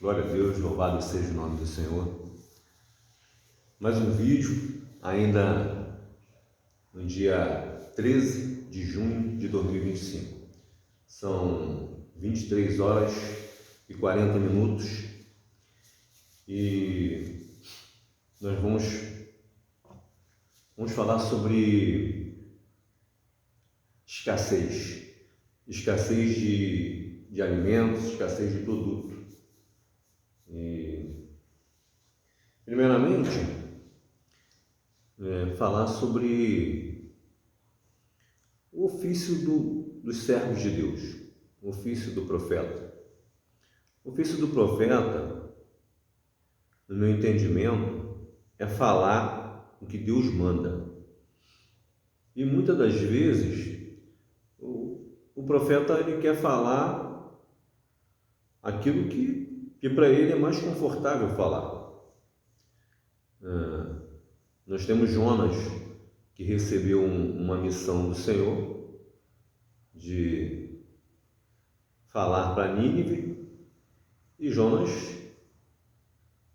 Glória a Deus, louvado seja o nome do Senhor. Mais um vídeo, ainda no dia 13 de junho de 2025. São 23 horas e 40 minutos e nós vamos falar sobre escassez de alimentos, escassez de produto. E, primeiramente, falar sobre o ofício dos servos de Deus, o ofício do profeta. O ofício do profeta, no meu entendimento, é falar o que Deus manda. E muitas das vezes, o profeta ele quer falar aquilo que para ele é mais confortável falar. Nós temos Jonas, que recebeu uma missão do Senhor de falar para Nínive, e Jonas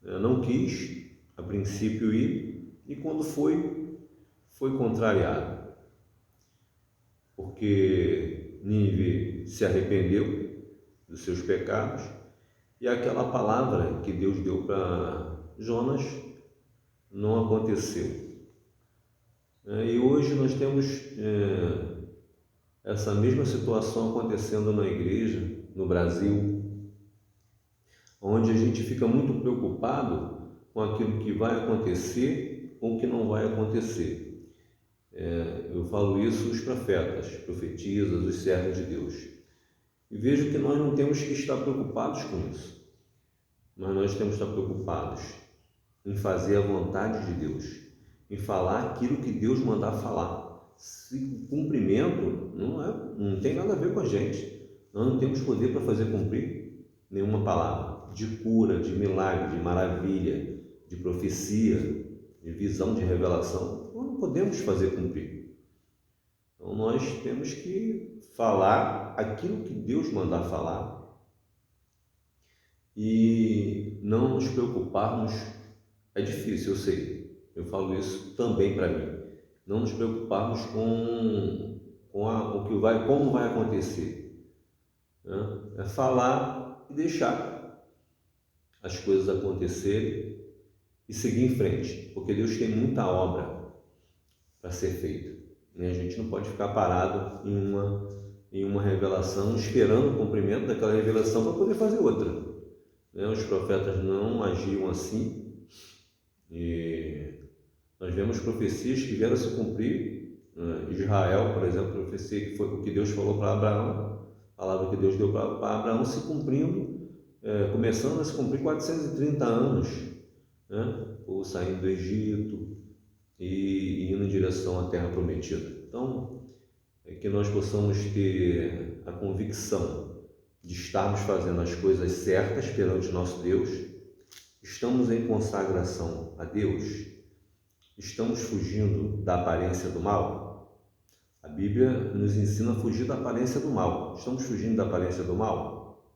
não quis a princípio ir, e quando foi contrariado, porque Nínive se arrependeu dos seus pecados, e aquela palavra que Deus deu para Jonas não aconteceu. E hoje nós temos essa mesma situação acontecendo na igreja, no Brasil, onde a gente fica muito preocupado com aquilo que vai acontecer ou que não vai acontecer. Eu falo isso os profetas, profetisas, os servos de Deus. E vejo que nós não temos que estar preocupados com isso, mas nós temos que estar preocupados em fazer a vontade de Deus, em falar aquilo que Deus mandar falar. Se o cumprimento não tem nada a ver com a gente, nós não temos poder para fazer cumprir nenhuma palavra de cura, de milagre, de maravilha, de profecia, de visão, de revelação. Nós não podemos fazer cumprir. Então nós temos que falar aquilo que Deus mandar falar e não nos preocuparmos. É difícil, eu sei, eu falo isso também para mim, não nos preocuparmos com o que vai, como vai acontecer, né? É falar e deixar as coisas acontecerem e seguir em frente, porque Deus tem muita obra para ser feita, né? A gente não pode ficar parado em uma revelação, esperando o cumprimento daquela revelação para poder fazer outra, né? Os profetas não agiam assim. E nós vemos profecias que vieram a se cumprir. Israel, por exemplo, profecia que foi o que Deus falou para Abraão, a palavra que Deus deu para Abraão se cumprindo, começando a se cumprir 430 anos, né? Ou saindo do Egito e indo em direção à terra prometida. Então, que nós possamos ter a convicção de estarmos fazendo as coisas certas perante o nosso Deus. Estamos em consagração a Deus? Estamos fugindo da aparência do mal? A Bíblia nos ensina a fugir da aparência do mal. Estamos fugindo da aparência do mal?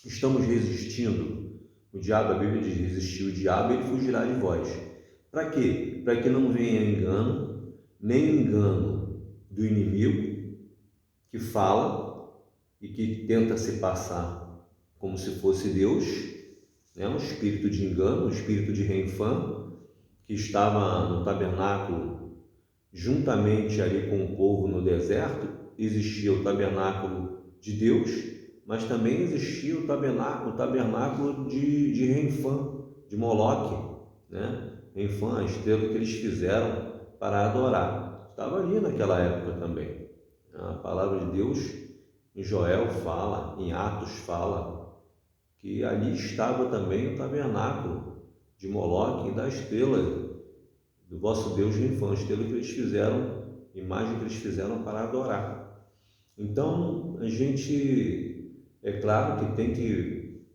Estamos resistindo? O diabo, a Bíblia diz, resistir o diabo, ele fugirá de vós. Para quê? Para que não venha engano, nem engano do inimigo que fala e que tenta se passar como se fosse Deus, um espírito de engano, um espírito de Renfã, que estava no tabernáculo juntamente ali com o povo no deserto. Existia o tabernáculo de Deus, mas também existia o tabernáculo de Renfã, de Moloque, né? Renfã, a estrela que eles fizeram para adorar, estava ali naquela época também. A palavra de Deus em Joel fala, em Atos fala, que ali estava também o tabernáculo de Moloque e da estrela do vosso Deus Renfã, a estrela que eles fizeram, imagem que eles fizeram para adorar. Então, a gente, é claro que tem que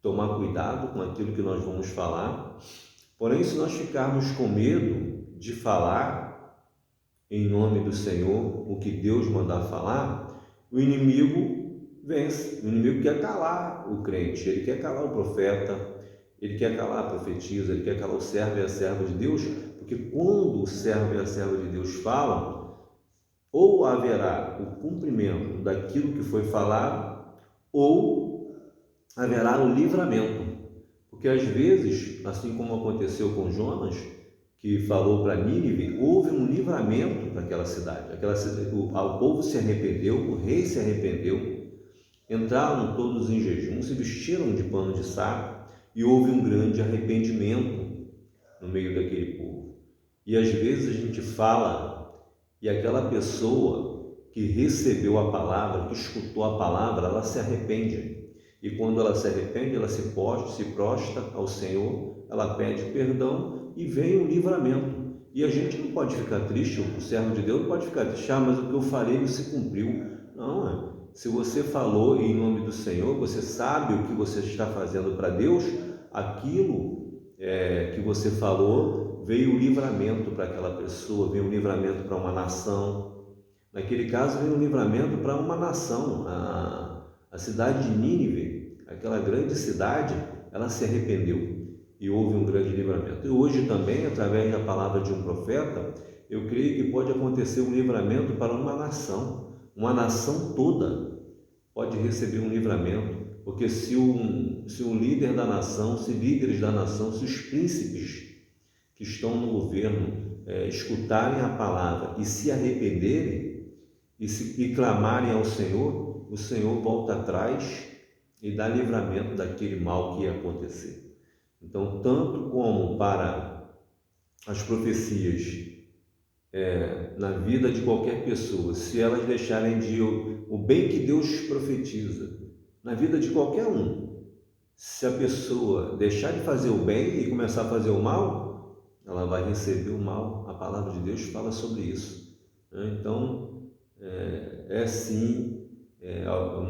tomar cuidado com aquilo que nós vamos falar, porém, se nós ficarmos com medo de falar em nome do Senhor o que Deus mandar falar, o inimigo vence. O inimigo quer calar o crente, ele quer calar o profeta, ele quer calar a profetisa, ele quer calar o servo e a serva de Deus, porque quando o servo e a serva de Deus falam, ou haverá o cumprimento daquilo que foi falado, ou haverá o livramento. Porque às vezes, assim como aconteceu com Jonas, que falou para Nínive, houve um livramento para aquela cidade. O povo se arrependeu, o rei se arrependeu, entraram todos em jejum, se vestiram de pano de saco e houve um grande arrependimento no meio daquele povo. E às vezes a gente fala e aquela pessoa que recebeu a palavra, que escutou a palavra, ela se arrepende. E quando ela se arrepende, ela se prostra ao Senhor, ela pede perdão e vem o livramento. E a gente não pode ficar triste, o servo de Deus não pode ficar triste, mas o que eu falei não se cumpriu. Não, se você falou em nome do Senhor, você sabe o que você está fazendo para Deus, aquilo que você falou, veio o livramento para aquela pessoa, veio o livramento para uma nação. Naquele caso, veio um livramento para uma nação. A cidade de Nínive, aquela grande cidade, ela se arrependeu e houve um grande livramento. E hoje também, através da palavra de um profeta, eu creio que pode acontecer um livramento para uma nação toda pode receber um livramento, porque se um líder da nação, se líderes da nação, se os príncipes que estão no governo escutarem a palavra e se arrependerem e clamarem ao Senhor, o Senhor volta atrás e dá livramento daquele mal que ia acontecer. Então, tanto como para as profecias na vida de qualquer pessoa, se elas deixarem de o bem que Deus profetiza, na vida de qualquer um, se a pessoa deixar de fazer o bem e começar a fazer o mal, ela vai receber o mal. A palavra de Deus fala sobre isso. Então, sim,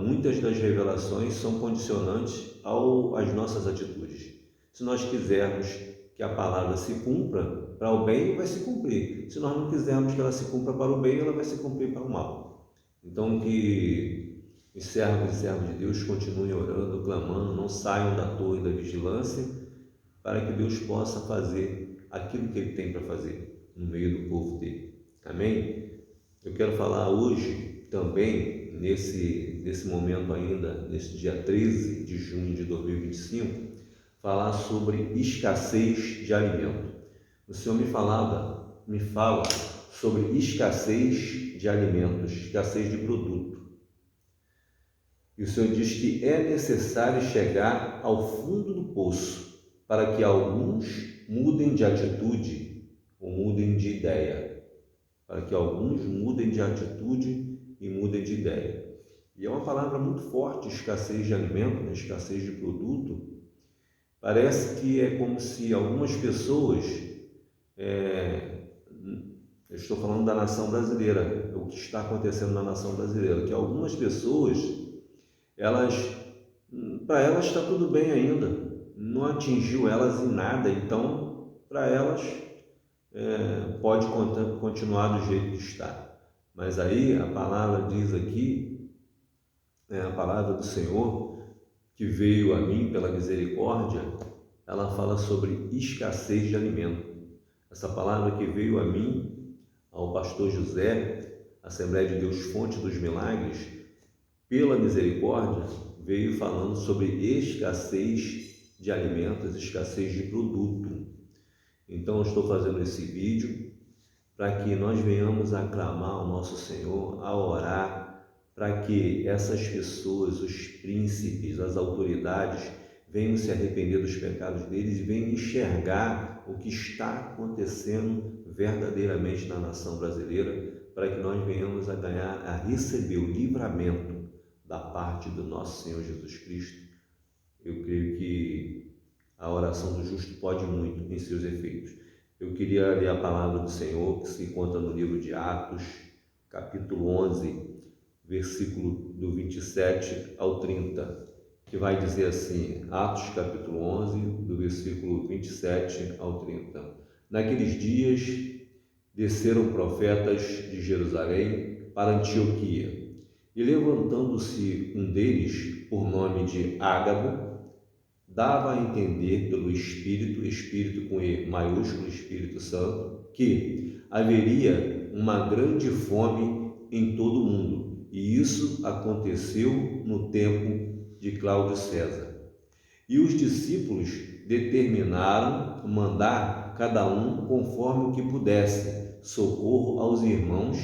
muitas das revelações são condicionantes às nossas atitudes. Se nós quisermos que a palavra se cumpra para o bem, vai se cumprir. Se nós não quisermos que ela se cumpra para o bem, ela vai se cumprir para o mal. Então, que os servos e servas de Deus continuem orando, clamando, não saiam da torre da vigilância, para que Deus possa fazer aquilo que Ele tem para fazer no meio do povo dele. Amém? Eu quero falar hoje também, nesse momento ainda, nesse dia 13 de junho de 2025, falar sobre escassez de alimento. O Senhor me fala sobre escassez de alimentos, escassez de produto. E o Senhor diz que é necessário chegar ao fundo do poço para que alguns mudem de atitude ou mudem de ideia. Para que alguns mudem de atitude e mudem de ideia. E é uma palavra muito forte, escassez de alimento, né? Escassez de produto. Parece que é como se algumas pessoas, eu estou falando da nação brasileira, o que está acontecendo na nação brasileira, que algumas pessoas, para elas está tudo bem ainda, não atingiu elas em nada, então para elas pode continuar do jeito que está. Mas aí a palavra diz aqui, a palavra do Senhor, que veio a mim pela misericórdia, ela fala sobre escassez de alimento. Essa palavra que veio a mim, ao pastor José, Assembleia de Deus Fonte dos Milagres, pela misericórdia, veio falando sobre escassez de alimentos, escassez de produto. Então eu estou fazendo esse vídeo para que nós venhamos a clamar ao nosso Senhor, a orar, para que essas pessoas, os príncipes, as autoridades, venham se arrepender dos pecados deles e venham enxergar o que está acontecendo verdadeiramente na nação brasileira, para que nós venhamos a receber o livramento da parte do nosso Senhor Jesus Cristo. Eu creio que a oração do justo pode muito em seus efeitos. Eu queria ler a palavra do Senhor, que se encontra no livro de Atos, capítulo 11, versículo do 27 ao 30, que vai dizer assim, Atos capítulo 11, do versículo 27 ao 30. Naqueles dias desceram profetas de Jerusalém para Antioquia E levantando-se um deles, por nome de Ágabo, dava a entender pelo Espírito com E maiúsculo, Espírito Santo, que haveria uma grande fome em todo o mundo, e isso aconteceu no tempo de Cláudio César. E os discípulos determinaram mandar cada um conforme o que pudesse socorro aos irmãos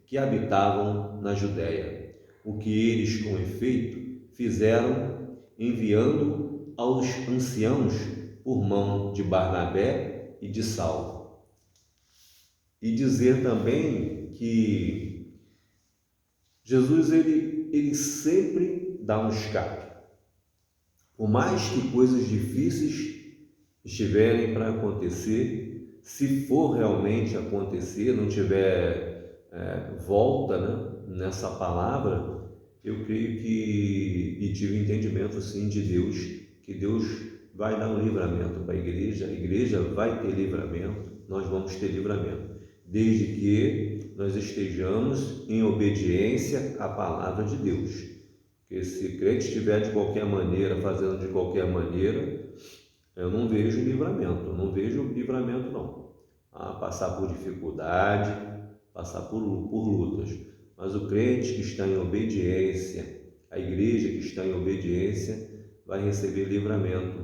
que habitavam na Judéia. O que eles, com efeito, fizeram, enviando aos anciãos por mão de Barnabé e de Saulo. E dizer também que Jesus ele sempre dá um escape. Por mais que coisas difíceis estiverem para acontecer, se for realmente acontecer, não tiver volta, né, nessa palavra, eu creio que, e tive entendimento sim de Deus, que Deus vai dar um livramento para a igreja vai ter livramento, nós vamos ter livramento, desde que nós estejamos em obediência à palavra de Deus. Porque se crente estiver de qualquer maneira, fazendo de qualquer maneira, eu não vejo livramento não. Passar por dificuldade, passar por lutas. Mas o crente que está em obediência, a igreja que está em obediência, vai receber livramento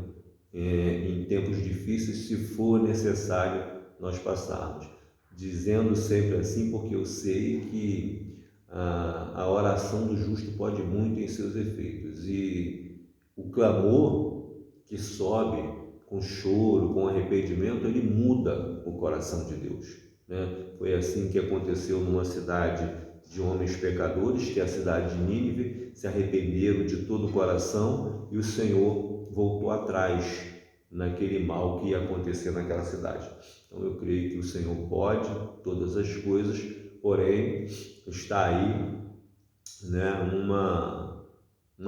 em tempos difíceis, se for necessário nós passarmos. Dizendo sempre assim, porque eu sei que a oração do justo pode muito em seus efeitos, e o clamor que sobe com choro, com arrependimento, ele muda o coração de Deus, né? Foi assim que aconteceu numa cidade de homens pecadores, que é a cidade de Nínive, se arrependeram de todo o coração e o Senhor voltou atrás naquele mal que ia acontecer naquela cidade. Então eu creio que o Senhor pode todas as coisas, porém está aí, né, uma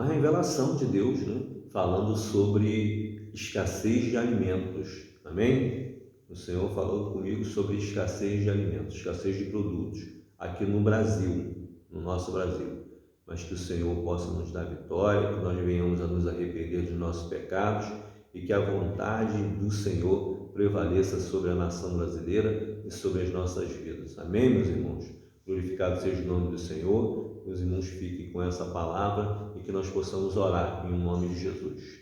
revelação de Deus, né, falando sobre escassez de alimentos. Amém? O Senhor falou comigo sobre escassez de alimentos, escassez de produtos aqui no Brasil, no nosso Brasil. Mas que o Senhor possa nos dar vitória, que nós venhamos a nos arrepender dos nossos pecados e que a vontade do Senhor prevaleça sobre a nação brasileira e sobre as nossas vidas. Amém, meus irmãos? Glorificado seja o nome do Senhor. Meus irmãos, fiquem com essa palavra e que nós possamos orar em nome de Jesus.